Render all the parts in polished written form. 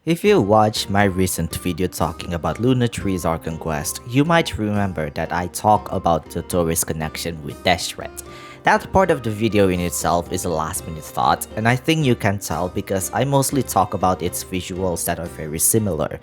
If you watched my recent video talking about Luna Tree's Archon quest, you might remember that I talk about Dottore's connection with Deshret. That part of the video in itself is a last minute thought, and I think you can tell because I mostly talk about its visuals that are very similar.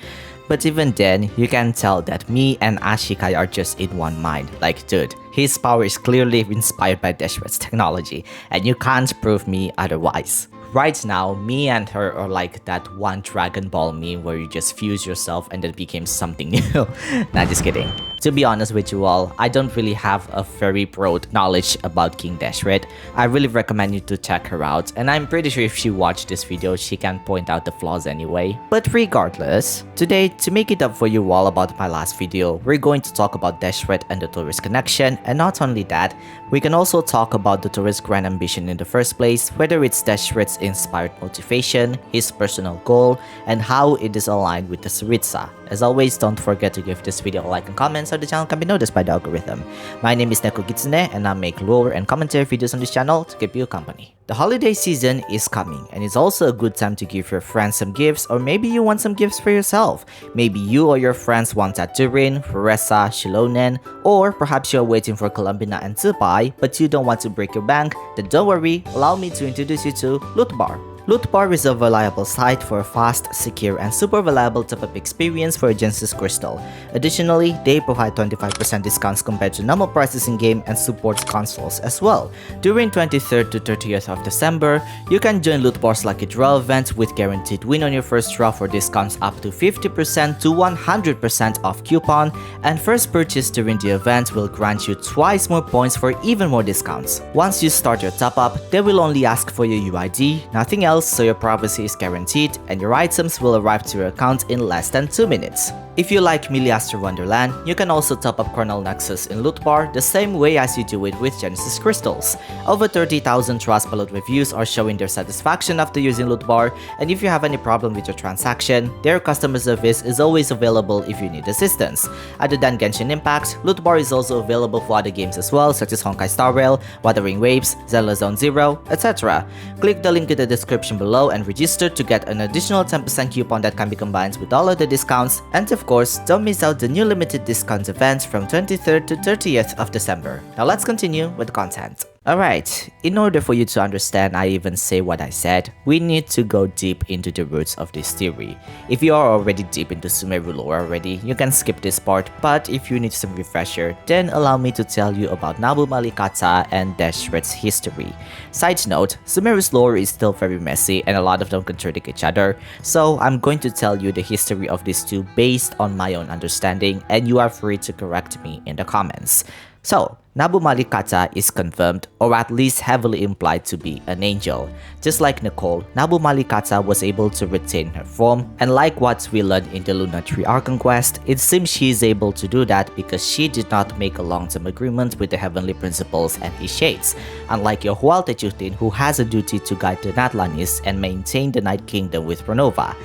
But even then, you can tell that me and Ashikai are just in one mind. Like, dude, his power is clearly inspired by Deshret's technology, and you can't prove me otherwise. Right now, me and her are like that one Dragon Ball meme where you just fuse yourself and then became something new. Nah, just kidding. To be honest with you all, I don't really have a very broad knowledge about King Deshret. I really recommend you to check her out, and I'm pretty sure if she watched this video, she can point out the flaws anyway. But regardless, today, to make it up for you all about my last video, we're going to talk about Deshret and Dottore's connection, and not only that, we can also talk about Dottore's grand ambition in the first place, whether it's Deshret's inspired motivation, his personal goal, and how it is aligned with the Saritsa. As always, don't forget to give this video a like and comment so the channel can be noticed by the algorithm. My name is Neko Kitsune, and I make lore and commentary videos on this channel to keep you company. The holiday season is coming, and it's also a good time to give your friends some gifts, or maybe you want some gifts for yourself. Maybe you or your friends want Taturin, Furesa, Shilonen, or perhaps you're waiting for Columbina and Tsubai, but you don't want to break your bank. Then don't worry, allow me to introduce you to Loot Bar. Loot Bar is a reliable site for a fast, secure, and super reliable top-up experience for a Genesis Crystal. Additionally, they provide 25% discounts compared to normal prices in-game and supports consoles as well. During 23rd to 30th of December, you can join Loot Bar's Lucky Draw event with guaranteed win on your first draw for discounts up to 50% to 100% off coupon, and first purchase during the event will grant you twice more points for even more discounts. Once you start your top-up, they will only ask for your UID, nothing else, so your privacy is guaranteed and your items will arrive to your account in less than 2 minutes. If you like Miliaster Wonderland, you can also top up Kernel Nexus in Loot Bar the same way as you do it with Genesis Crystals. Over 30,000 Trustpilot reviews are showing their satisfaction after using Loot Bar, and if you have any problem with your transaction, their customer service is always available if you need assistance. Other than Genshin Impact, Loot Bar is also available for other games as well, such as Honkai Star Rail, Wuthering Waves, Zelda Zone Zero, etc. Click the link in the description below and register to get an additional 10% coupon that can be combined with all of the discounts, and of course, don't miss out the new limited discount event from 23rd to 30th of December. Now let's continue with the content. Alright, in order for you to understand I even say what I said, we need to go deep into the roots of this theory. If you are already deep into Sumeru lore already, you can skip this part, but if you need some refresher, then allow me to tell you about Nabu Malikata and Deshret's history. Side note, Sumeru's lore is still very messy and a lot of them contradict each other, so I'm going to tell you the history of these two based on my own understanding, and you are free to correct me in the comments. So, Nabu Malikata is confirmed, or at least heavily implied to be an angel. Just like Nicole, Nabu Malikata was able to retain her form, and like what we learned in the Luna Tree Archon quest, it seems she is able to do that because she did not make a long-term agreement with the Heavenly Principles and his shades, unlike your Hualte Chutin who has a duty to guide the Natlanis and maintain the Night Kingdom with Pronova.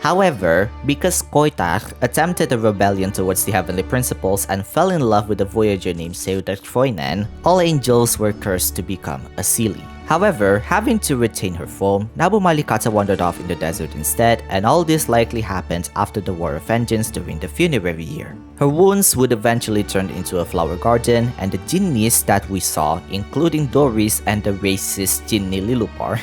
However, because Koitak attempted a rebellion towards the Heavenly Principles and fell in love with a voyager named Seudat Foinen, all angels were cursed to become a Seelie. However, having to retain her form, Nabu Malikata wandered off in the desert instead, and all this likely happened after the War of Vengeance during the funerary year. Her wounds would eventually turn into a flower garden, and the jinnis that we saw, including Doris and the racist Jinni Lilupar,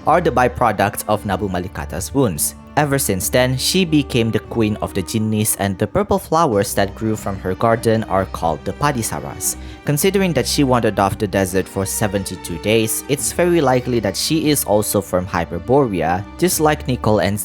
are the byproduct of Nabu Malikata's wounds. Ever since then, she became the queen of the jinnis, and the purple flowers that grew from her garden are called the Padisaras. Considering that she wandered off the desert for 72 days, it's very likely that she is also from Hyperborea, just like Nicole and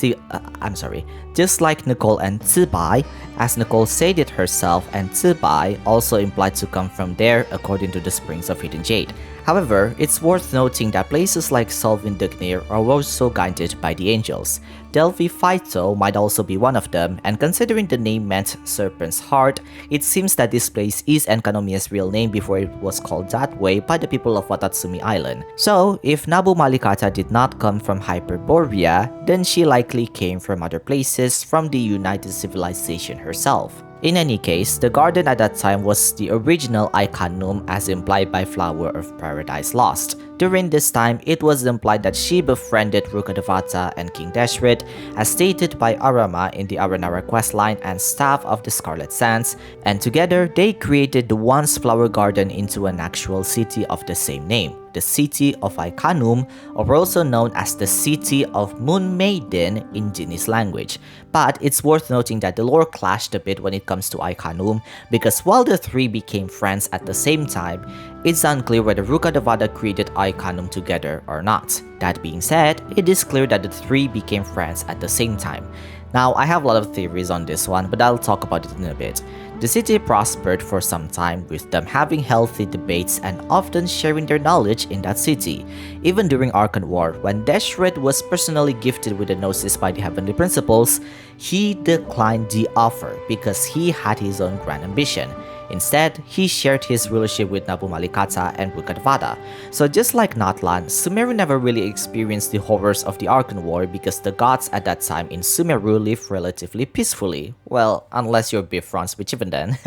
Tsubai, as Nicole said it herself, and Tsubai also implied to come from there according to the Springs of Hidden Jade. However, it's worth noting that places like Solvindignir are also guided by the angels. Delphi Phyto might also be one of them, and considering the name meant Serpent's Heart, it seems that this place is Enkanomiya's real name before it was called that way by the people of Watatsumi Island. So, if Nabu Malikata did not come from Hyperborea, then she likely came from other places from the United Civilization herself. In any case, the garden at that time was the original Icanum as implied by Flower of Paradise Lost. During this time, it was implied that she befriended Rukkhadevata and King Deshret, as stated by Arama in the Aranara questline and Staff of the Scarlet Sands, and together they created the once flower garden into an actual city of the same name, the city of Icannum, or also known as the City of Moon Maiden in Jinni's language. But it's worth noting that the lore clashed a bit when it comes to Icannum, because while the three became friends at the same time, it's unclear whether Rukkhadevata created Icannum together or not. That being said, it is clear that the three became friends at the same time. Now, I have a lot of theories on this one, but I'll talk about it in a bit. The city prospered for some time, with them having healthy debates and often sharing their knowledge in that city. Even during Archon War, when Deshret was personally gifted with the Gnosis by the Heavenly Principles, he declined the offer because he had his own grand ambition. Instead, he shared his rulership with Nabu Malikata and Rukkhadevata. So just like Natlan, Sumeru never really experienced the horrors of the Archon War because the gods at that time in Sumeru lived relatively peacefully. Well, unless you're Bifron's, which even then,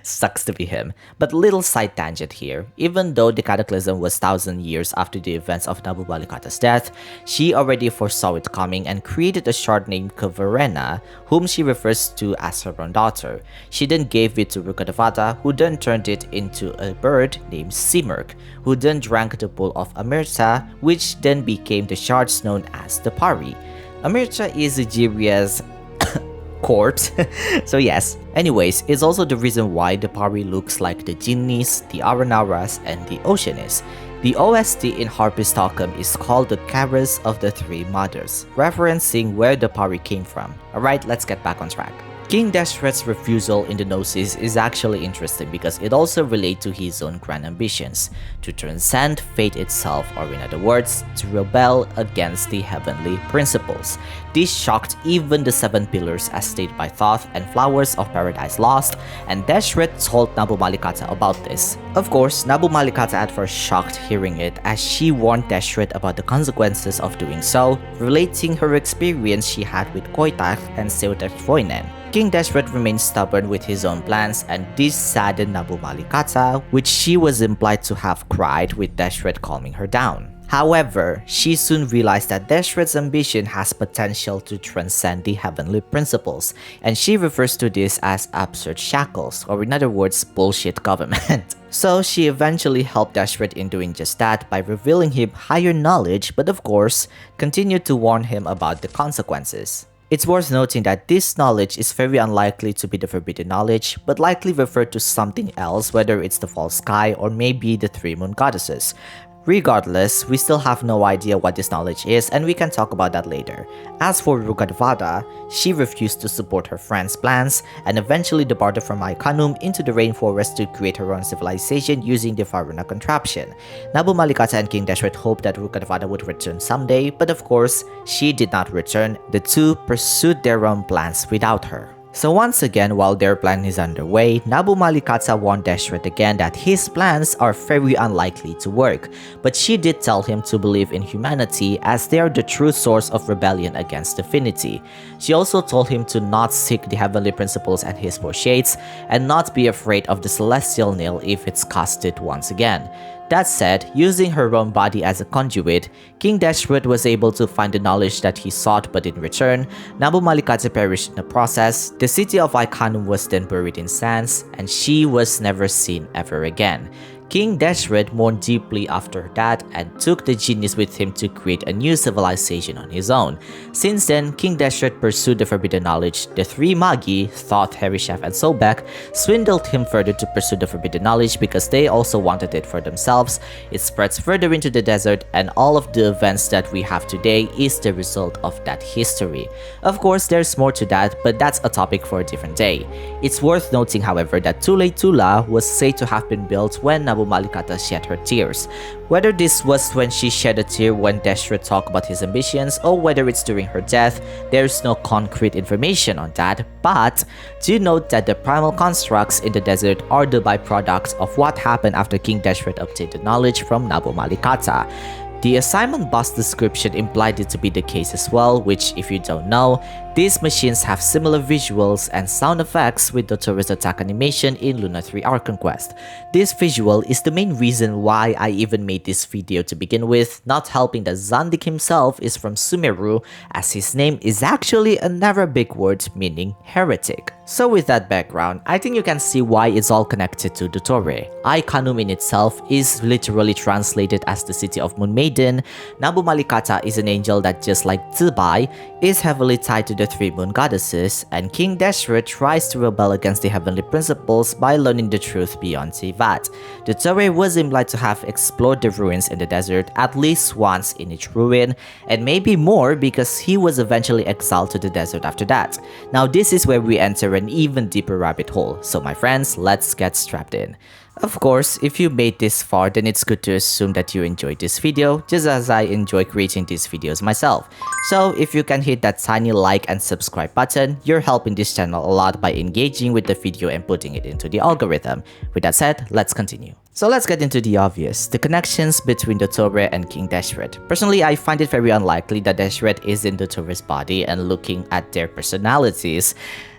sucks to be him. But little side tangent here, even though the Cataclysm was 1,000 years after the events of Nabu Malikata's death, she already foresaw it coming and created a shard named Kavarena, whom she refers to as her own daughter. She then gave it to Rukkhadevata, who then turned it into a bird named Simurgh, who then drank the pool of Amirta, which then became the shards known as the Pari. Amirta is Egeria's court, so yes. Anyways, it's also the reason why the Pari looks like the Jinnis, the Aranaras, and the Oceanis. The OST in Harpistocum is called the Chorus of the Three Mothers, referencing where the Pari came from. Alright, let's get back on track. King Deshret's refusal in the Gnosis is actually interesting because it also relates to his own grand ambitions, to transcend fate itself, or in other words, to rebel against the heavenly principles. This shocked even the Seven Pillars as stated by Thoth and Flowers of Paradise Lost, and Deshret told Nabu Malikata about this. Of course, Nabu Malikata at first shocked hearing it, as she warned Deshret about the consequences of doing so, relating her experience she had with Koitak and Seutert-Foinen. King Deshret remained stubborn with his own plans, and this saddened Nabu Malikata, which she was implied to have cried with Deshret calming her down. However, she soon realized that Deshret's ambition has potential to transcend the heavenly principles, and she refers to this as absurd shackles, or in other words, bullshit government. So she eventually helped Deshret in doing just that by revealing him higher knowledge, but of course, continued to warn him about the consequences. It's worth noting that this knowledge is very unlikely to be the forbidden knowledge, but likely referred to something else, whether it's the false sky or maybe the three moon goddesses. Regardless, we still have no idea what this knowledge is, and we can talk about that later. As for Rukkhadevata, she refused to support her friend's plans and eventually departed from Icannum into the rainforest to create her own civilization using the Varuna contraption. Nabu Malikata and King Deshret hoped that Rukkhadevata would return someday, but of course, she did not return. The two pursued their own plans without her. So once again, while their plan is underway, Nabu Malikata warned Deshret again that his plans are very unlikely to work, but she did tell him to believe in humanity as they are the true source of rebellion against divinity. She also told him to not seek the heavenly principles and his four shades, and not be afraid of the celestial nail if it's casted once again. That said, using her own body as a conduit, King Deshret was able to find the knowledge that he sought, but in return, Nabu Malikata perished in the process. The city of Icannum was then buried in sands, and she was never seen ever again. King Deshret mourned deeply after that and took the genius with him to create a new civilization on his own. Since then, King Deshret pursued the forbidden knowledge. The three Magi, Thoth, Herishaf, and Sobek, swindled him further to pursue the forbidden knowledge because they also wanted it for themselves. It spreads further into the desert, and all of the events that we have today is the result of that history. Of course, there's more to that, but that's a topic for a different day. It's worth noting, however, that Tule Tula was said to have been built when Nabu Malikata shed her tears. Whether this was when she shed a tear when Deshret talked about his ambitions, or whether it's during her death, there's no concrete information on that, but do note that the primal constructs in the desert are the byproducts of what happened after King Deshret obtained the knowledge from Nabu Malikata. The assignment boss description implied it to be the case as well, which, if you don't know, These machines have similar visuals and sound effects with Dottore's attack animation in Luna 3 Archon Quest. This visual is the main reason why I even made this video to begin with, not helping that Zandik himself is from Sumeru, as his name is actually another big word meaning heretic. So with that background, I think you can see why it's all connected to Dottore. Ikanum in itself is literally translated as the City of Moon Maiden. Nabu Malikata is an angel that, just like Zibai, is heavily tied to the three moon goddesses, and King Deshret tries to rebel against the heavenly principles by learning the truth beyond Tivat. Dottore was implied to have explored the ruins in the desert at least once in each ruin, and maybe more because he was eventually exiled to the desert after that. Now this is where we enter an even deeper rabbit hole, so my friends, let's get strapped in. Of course, if you made this far, then it's good to assume that you enjoyed this video, just as I enjoy creating these videos myself. So if you can hit that tiny like and subscribe button, you're helping this channel a lot by engaging with the video and putting it into the algorithm. With that said, let's continue. So let's get into the obvious, the connections between Dottore and King Deshret. Personally, I find it very unlikely that Deshret is in Dottore's body, and looking at their personalities,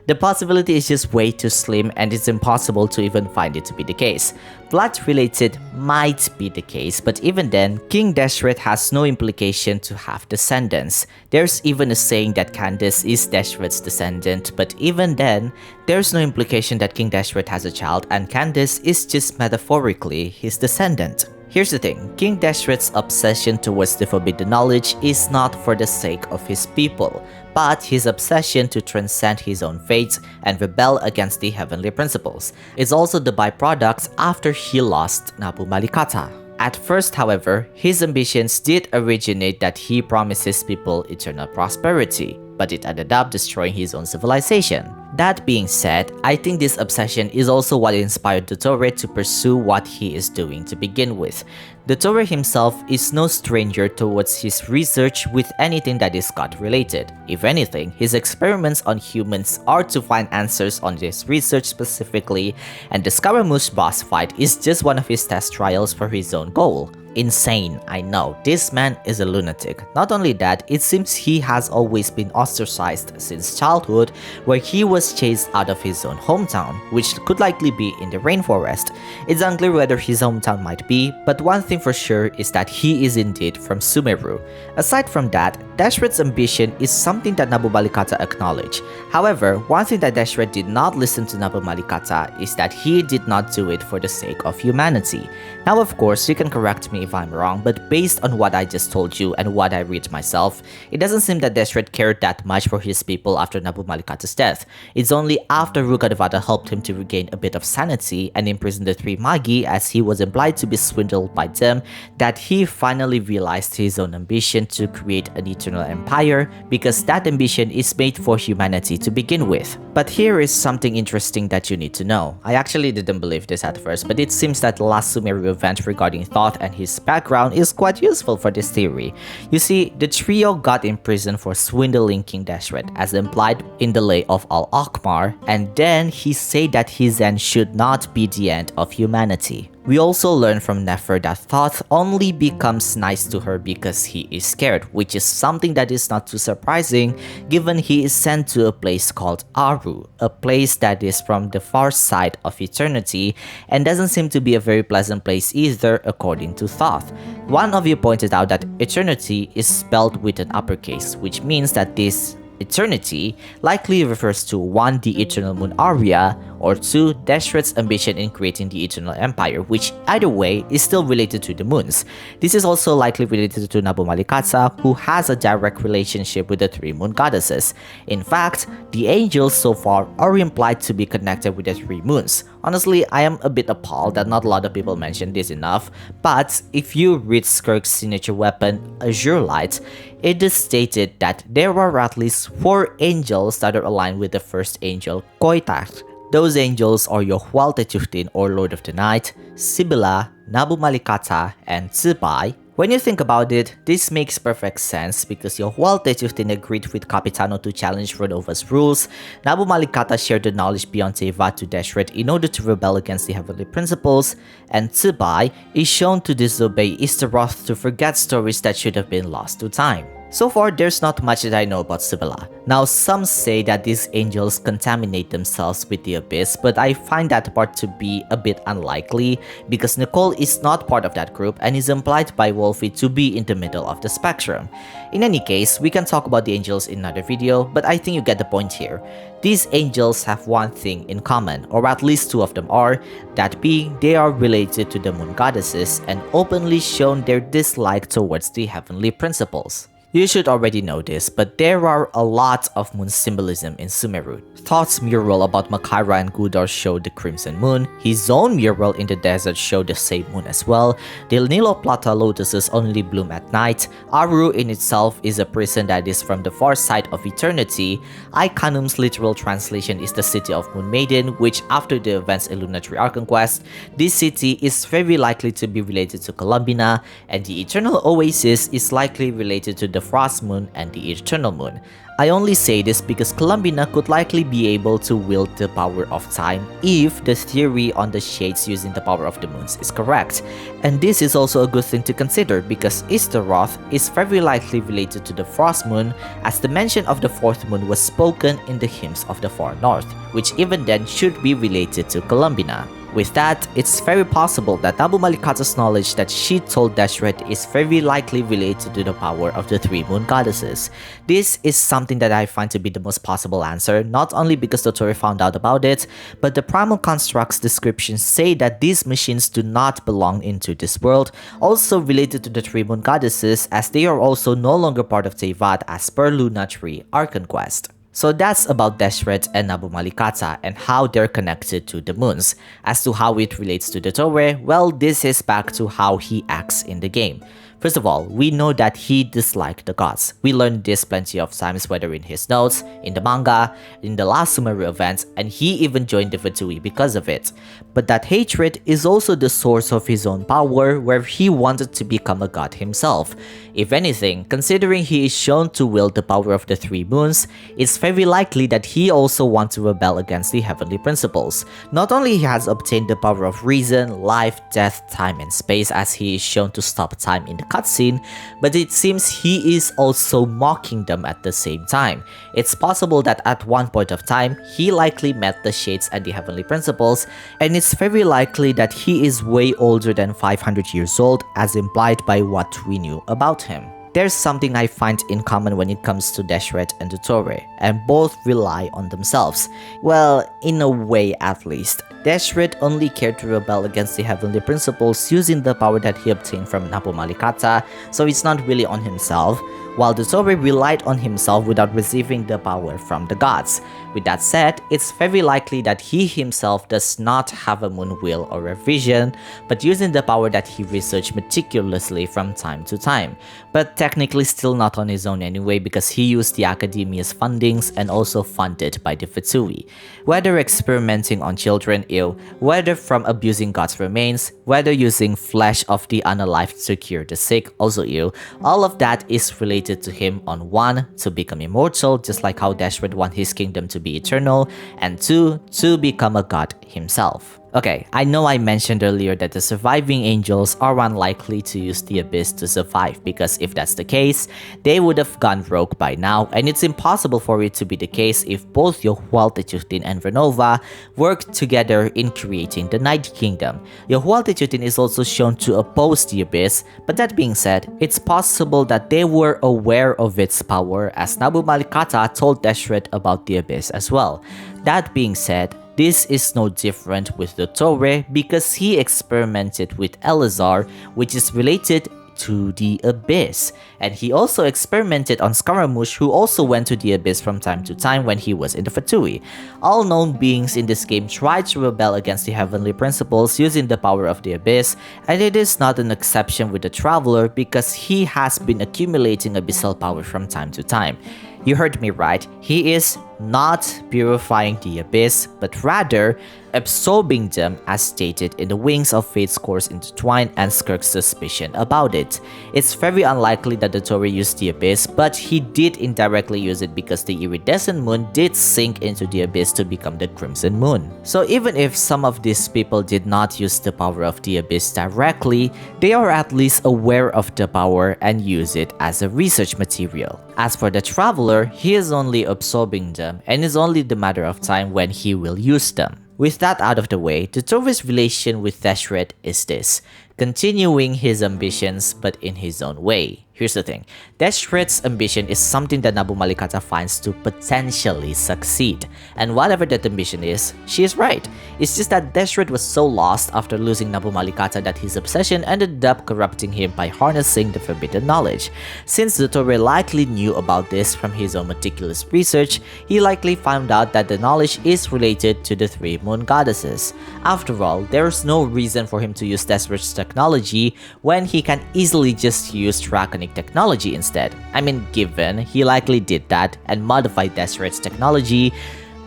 the possibility is just way too slim and it's impossible to even find it to be the case. Blood-related might be the case, but even then, King Deshret has no implication to have descendants. There's even a saying that Candace is Deshret's descendant, but even then, there's no implication that King Deshret has a child and Candace is just metaphorically his descendant. Here's the thing, King Deshret's obsession towards the forbidden knowledge is not for the sake of his people, but his obsession to transcend his own fate and rebel against the heavenly principles. It's also the byproduct after he lost Nabu Malikata. At first, however, his ambitions did originate that he promises people eternal prosperity, but it ended up destroying his own civilization. That being said, I think this obsession is also what inspired Dottore to pursue what he is doing to begin with. Dottore himself is no stranger towards his research with anything that is God related. If anything, his experiments on humans are to find answers on this research specifically, and the Scaramouche boss fight is just one of his test trials for his own goal. Insane, I know, this man is a lunatic. Not only that, it seems he has always been ostracized since childhood, where he was chased out of his own hometown, which could likely be in the rainforest. It's unclear whether his hometown might be, but one thing for sure is that he is indeed from Sumeru. Aside from that, Deshret's ambition is something that Nabu Malikata acknowledged. However, one thing that Deshret did not listen to Nabu Malikata is that he did not do it for the sake of humanity. Now of course, you can correct me if I'm wrong, but based on what I just told you and what I read myself, it doesn't seem that Deshret cared that much for his people after Nabu Malikata's death. It's only after Rugadevata helped him to regain a bit of sanity and imprison the three Magi, as he was implied to be swindled by them, that he finally realized his own ambition to create an eternal empire, because that ambition is made for humanity to begin with. But here is something interesting that you need to know. I actually didn't believe this at first, but it seems that the last Sumeru event regarding Thoth and his background is quite useful for this theory. You see, the trio got imprisoned for swindling King Deshret, as implied in the Lay of Al-Akmar, and then he said that his end should not be the end of humanity. We also learn from Nefer that Thoth only becomes nice to her because he is scared, which is something that is not too surprising given he is sent to a place called Aru, a place that is from the far side of eternity and doesn't seem to be a very pleasant place either according to Thoth. One of you pointed out that eternity is spelled with an uppercase, which means that this eternity likely refers to 1. The Eternal Moon Aria, or 2. Deshret's ambition in creating the Eternal Empire, which either way is still related to the moons. This is also likely related to Nabu Malikata, who has a direct relationship with the three moon goddesses. In fact, the angels so far are implied to be connected with the three moons. Honestly, I am a bit appalled that not a lot of people mention this enough, but if you read Skirk's signature weapon, Azure Light, it is stated that there are at least 4 angels that are aligned with the first angel, Koitak. Those angels are Yohwal Techutin, or Lord of the Night, Sibila, Nabu Malikata, and Zibai. When you think about it, this makes perfect sense because Yohwal Techutin agreed with Capitano to challenge Ronova's rules, Nabu Malikata shared the knowledge beyond Teyvat to Deshret in order to rebel against the heavenly principles, and Zibai is shown to disobey Istaroth to forget stories that should have been lost to time. So far, there's not much that I know about Sibilla. Now, some say that these angels contaminate themselves with the Abyss, but I find that part to be a bit unlikely because Nicole is not part of that group and is implied by Wolfie to be in the middle of the spectrum. In any case, we can talk about the angels in another video, but I think you get the point here. These angels have one thing in common, or at least two of them are, that being they are related to the moon goddesses and openly shown their dislike towards the heavenly principles. You should already know this, but there are a lot of moon symbolism in Sumeru. Thoth's mural about Makara and Gudor showed the crimson moon, his own mural in the desert showed the same moon as well, the Nilo Plata lotuses only bloom at night, Aru in itself is a prison that is from the far side of eternity, Icanum's literal translation is the city of Moon Maiden, which after the events in Lunatory Archon Quest, this city is very likely to be related to Columbina, and the Eternal Oasis is likely related to the Frost Moon and the Eternal Moon. I only say this because Columbina could likely be able to wield the power of time if the theory on the shades using the power of the moons is correct. And this is also a good thing to consider because Istaroth is very likely related to the Frost Moon, as the mention of the fourth moon was spoken in the hymns of the far north, which even then should be related to Columbina. With that, it's very possible that Nabu Malikata's knowledge that she told Deshret is very likely related to the power of the three moon goddesses. This is something that I find to be the most possible answer, not only because Dottore found out about it, but the Primal Construct's descriptions say that these machines do not belong into this world, also related to the three moon goddesses as they are also no longer part of Teyvat as per Lunatory Archon Quest. So that's about Deshret and Nabu Malikata and how they're connected to the moons. As to how it relates to Dottore, well, this is back to how he acts in the game. First of all, we know that he disliked the gods. We learned this plenty of times, whether in his notes, in the manga, in the last Sumeru events, and he even joined the Fatui because of it. But that hatred is also the source of his own power, where he wanted to become a god himself. If anything, considering he is shown to wield the power of the three moons, it's very likely that he also wants to rebel against the heavenly principles. Not only he has obtained the power of reason, life, death, time, and space as he is shown to stop time in the cutscene, but it seems he is also mocking them at the same time. It's possible that at one point of time, he likely met the Shades and the Heavenly Principles, and it's very likely that he is way older than 500 years old as implied by what we knew about him. There's something I find in common when it comes to Deshret and Dottore, and both rely on themselves. Well, in a way at least. Deshret only cared to rebel against the heavenly principles using the power that he obtained from Nabu Malikata, so it's not really on himself, while Dottore relied on himself without receiving the power from the gods. With that said, it's very likely that he himself does not have a moon wheel or a vision, but using the power that he researched meticulously from time to time. But technically still not on his own anyway because he used the Academia's fundings and also funded by the Fatui. Whether experimenting on children ill, whether from abusing God's remains, whether using flesh of the unalived to cure the sick, also ill, all of that is related to him on 1, to become immortal just like how Deshret want his kingdom to be eternal, and 2, to become a god himself. Okay, I know I mentioned earlier that the surviving angels are unlikely to use the Abyss to survive because if that's the case, they would have gone rogue by now, and it's impossible for it to be the case if both Yohualtechutin and Renova work together in creating the Night Kingdom. Yohualtechutin is also shown to oppose the Abyss, but that being said, it's possible that they were aware of its power as Nabu Malikata told Deshret about the Abyss as well. That being said, this is no different with Dottore because he experimented with Elazar, which is related to the Abyss, and he also experimented on Scaramouche, who also went to the Abyss from time to time when he was in the Fatui. All known beings in this game tried to rebel against the heavenly principles using the power of the Abyss, and it is not an exception with the Traveler because he has been accumulating abyssal power from time to time. You heard me right, he is not purifying the abyss, but rather absorbing them as stated in the Wings of Fate's course intertwined and Skirk's suspicion about it. It's very unlikely that Dottore used the abyss, but he did indirectly use it because the iridescent moon did sink into the abyss to become the crimson moon. So even if some of these people did not use the power of the abyss directly, they are at least aware of the power and use it as a research material. As for the traveler, he is only absorbing them and it's only the matter of time when he will use them. With that out of the way, Dottore's relation with Deshret is this: continuing his ambitions but in his own way. Here's the thing, Deshret's ambition is something that Nabu Malikata finds to potentially succeed. And whatever that ambition is, she is right. It's just that Deshret was so lost after losing Nabu Malikata that his obsession ended up corrupting him by harnessing the forbidden knowledge. Since Dottore likely knew about this from his own meticulous research, he likely found out that the knowledge is related to the three moon goddesses. After all, there's no reason for him to use Deshret's technology when he can easily just use Draconic technology instead. I mean, given he likely did that and modified Deshret's technology,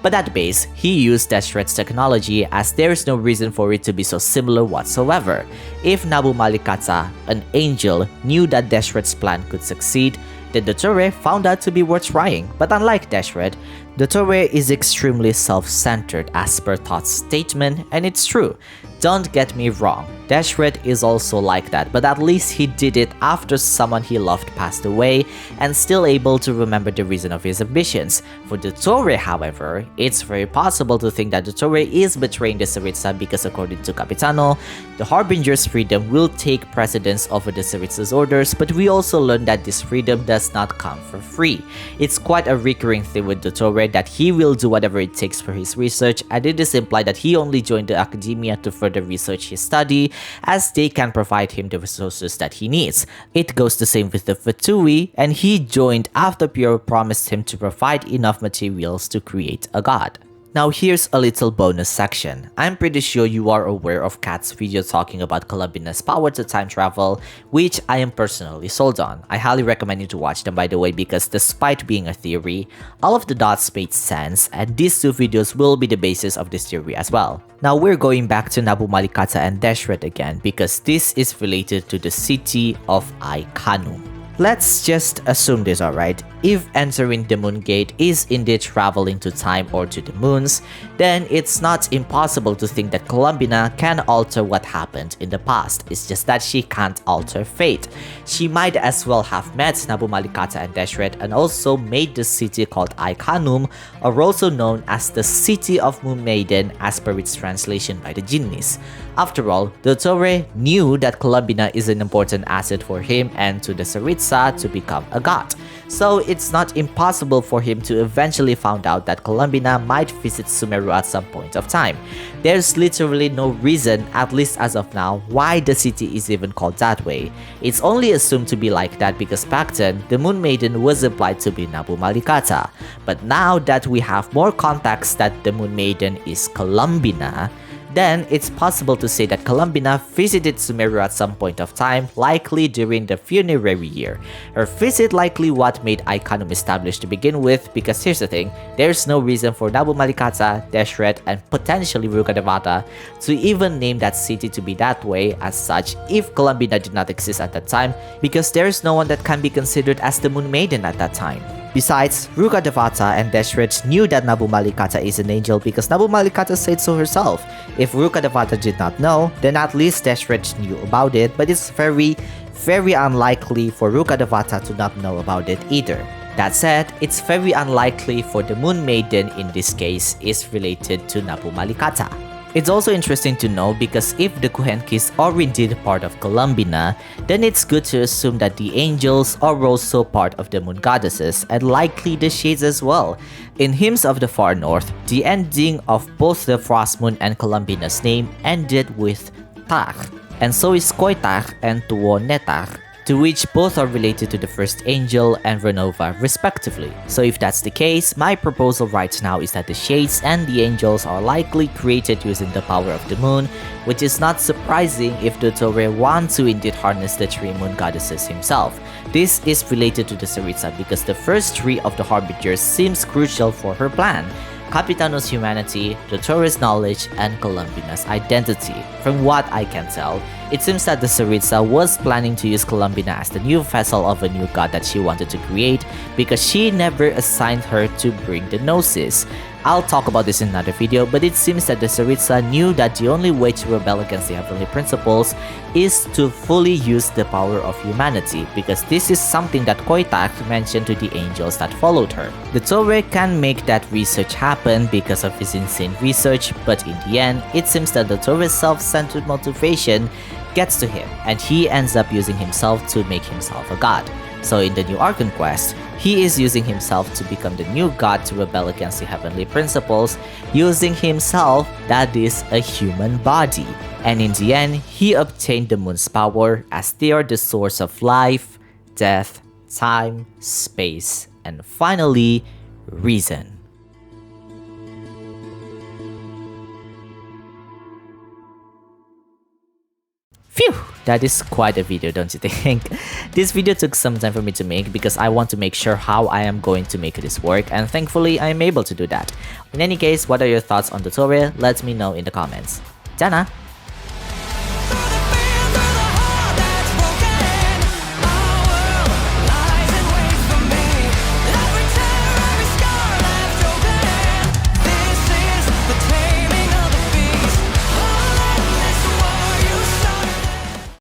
but at base, he used Deshret's technology as there is no reason for it to be so similar whatsoever. If Nabu Malikata, an angel, knew that Deshret's plan could succeed, then Dottore found out to be worth trying. But unlike Deshret, Dottore is extremely self-centered as per Thought's statement, and it's true. Don't get me wrong, Deshret is also like that, but at least he did it after someone he loved passed away and still able to remember the reason of his ambitions. For Dottore, however, it's very possible to think that Dottore is betraying the Tsaritsa because according to Capitano, the Harbinger's freedom will take precedence over the Tsaritsa's orders, but we also learn that this freedom does not come for free. It's quite a recurring theme with Dottore that he will do whatever it takes for his research, and it is implied that he only joined the academia to further research his study, as they can provide him the resources that he needs. It goes the same with the Fatui, and he joined after Pierre promised him to provide enough materials to create a god. Now here's a little bonus section. I'm pretty sure you are aware of Kat's video talking about Columbina's power to time travel, which I am personally sold on. I highly recommend you to watch them, by the way, because despite being a theory, all of the dots made sense, and these two videos will be the basis of this theory as well. Now we're going back to Nabu Malikata and Deshret again because this is related to the city of Aikhanum. Let's just assume this, alright? If entering the moon gate is indeed traveling to time or to the moons, then it's not impossible to think that Columbina can alter what happened in the past. It's just that she can't alter fate. She might as well have met Nabu Malikata and Deshret and also made the city called Aikhanum, or also known as the City of Moon Maiden as per its translation by the Jinnis. After all, Dottore knew that Columbina is an important asset for him and to the Tsaritsa to become a god. So it's not impossible for him to eventually find out that Columbina might visit Sumeru at some point of time. There's literally no reason, at least as of now, why the city is even called that way. It's only assumed to be like that because back then, the Moon Maiden was implied to be Nabu Malikata. But now that we have more context that the Moon Maiden is Columbina, then it's possible to say that Columbina visited Sumeru at some point of time, likely during the funerary year. Her visit likely what made Aikhanum established to begin with, because here's the thing, there's no reason for Nabu Malikata, Deshret, and potentially Rukkhadevata to even name that city to be that way as such if Columbina did not exist at that time, because there's no one that can be considered as the Moon Maiden at that time. Besides, Rukkhadevata and Deshret knew that Nabu Malikata is an angel because Nabu Malikata said so herself. If Rukkhadevata did not know, then at least Deshret knew about it, but it's very unlikely for Rukkhadevata to not know about it either. That said, it's very unlikely for the Moon Maiden in this case is related to Nabu Malikata. It's also interesting to know because if the Kuhenkis are indeed part of Columbina, then it's good to assume that the angels are also part of the moon goddesses and likely the shades as well. In Hymns of the Far North, the ending of both the Frost Moon and Columbina's name ended with Tach, and so is Koitach and Tuonetach. to which both are related to the first angel and Renova respectively. So if that's the case, my proposal right now is that the shades and the angels are likely created using the power of the moon, which is not surprising if Dottore wants to indeed harness the three moon goddesses himself. This is related to the Tsaritsa because the first three of the Harbingers seems crucial for her plan: Capitano's humanity, Dottore's knowledge, and Columbina's identity. From what I can tell, it seems that the Tsaritsa was planning to use Columbina as the new vessel of a new god that she wanted to create because she never assigned her to bring the Gnosis. I'll talk about this in another video, but it seems that the Tsaritsa knew that the only way to rebel against the heavenly principles is to fully use the power of humanity, because this is something that Koitak mentioned to the angels that followed her. Dottore can make that research happen because of his insane research, but in the end, it seems that Dottore's self-centered motivation gets to him, and he ends up using himself to make himself a god. So in the new Archon quest, he is using himself to become the new god to rebel against the heavenly principles, using himself, that is, a human body. And in the end, he obtained the moon's power, as they are the source of life, death, time, space, and finally, reason. Phew! That is quite a video, don't you think? This video took some time for me to make because I want to make sure how I am going to make this work, and thankfully I am able to do that. In any case, what are your thoughts on Dottore? Let me know in the comments. Jana!